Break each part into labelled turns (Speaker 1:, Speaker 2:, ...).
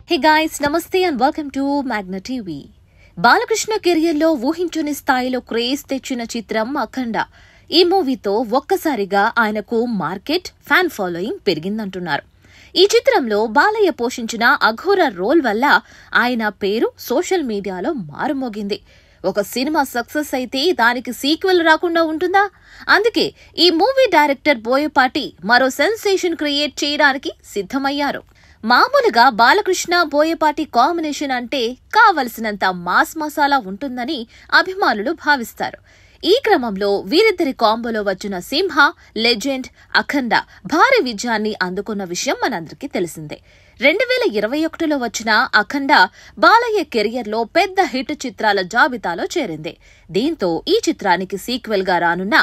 Speaker 1: Hey guys, Namaste and welcome to Magna TV. Balakrishna career లో ఊహించని స్థాయిలో క్రేజ్ తెచ్చిన చిత్రం అఖండ. ఈ మూవీతో ఒక్కసారిగా ఆయనకు మార్కెట్ ఫ్యాన్ ఫాలోయింగ్ పెరిగిందంటున్నారు. ఈ చిత్రంలో బాలయ్య పోషించిన అఘోర రోల్ వల్ల ఆయన పేరు సోషల్ మీడియాలో మారుమోగింది. ఒక సినిమా సక్సెస్ అయితే దానికి సీక్వెల్ రాకుండా ఉంటుందా? అందుకే ఈ మూవీ డైరెక్టర్ బోయపాటి మరో సెన్సేషన్ క్రియేట్ చేయడానికి సిద్ధమయ్యారు. మామూలుగా బాలకృష్ణ బోయపాటి కాంబినేషన్ అంటే కావలసినంత మాస్ మసాలా ఉంటుందని అభిమానులు భావిస్తారు. ఈ క్రమంలో వీరిద్దరి కాంబోలో వచ్చిన సింహ, లెజెండ్, అఖండ భారీ విజయాన్ని అందుకున్న విషయం మనందరికీ తెలిసిందే. 2021లో వచ్చిన అఖండ బాలయ్య కెరియర్లో పెద్ద హిట్ చిత్రాల జాబితాలో చేరింది. దీంతో ఈ చిత్రానికి సీక్వెల్ గా రానున్న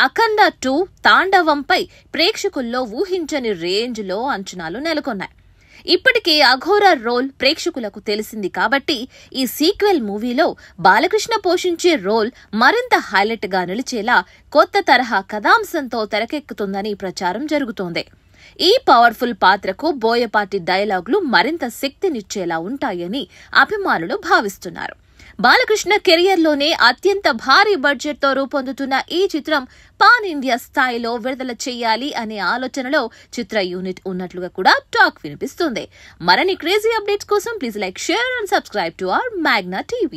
Speaker 1: అఖండ 2 తాండవంపై ప్రేక్షకుల్లో ఊహించని రేంజ్ లో అంచనాలు నెలకొన్నాయి. ఇప్పటికే అఘోర రోల్ ప్రేక్షకులకు తెలిసింది కాబట్టి ఈ సీక్వెల్ మూవీలో బాలకృష్ణ పోషించే రోల్ మరింత హైలైట్ గా నిలిచేలా కొత్త తరహా కథాంశంతో తెరకెక్కుతుందని ప్రచారం జరుగుతోంది. ఈ పవర్ఫుల్ పాత్రకు బోయపాటి డైలాగులు మరింత శక్తినిచ్చేలా ఉంటాయని అభిమానులు భావిస్తున్నారు. బాలకృష్ణ కెరియర్లోనే అత్యంత భారీ బడ్జెట్ తో రూపొందుతున్న ఈ చిత్రం పాన్ ఇండియా స్థాయిలో విడుదల చేయాలి అనే ఆలోచనలో చిత్ర యూనిట్ ఉన్నట్లుగా కూడా టాక్ వినిపిస్తుంది. మరిన్ని క్రేజీ అప్డేట్స్ కోసం please like, share and subscribe to our Magna TV.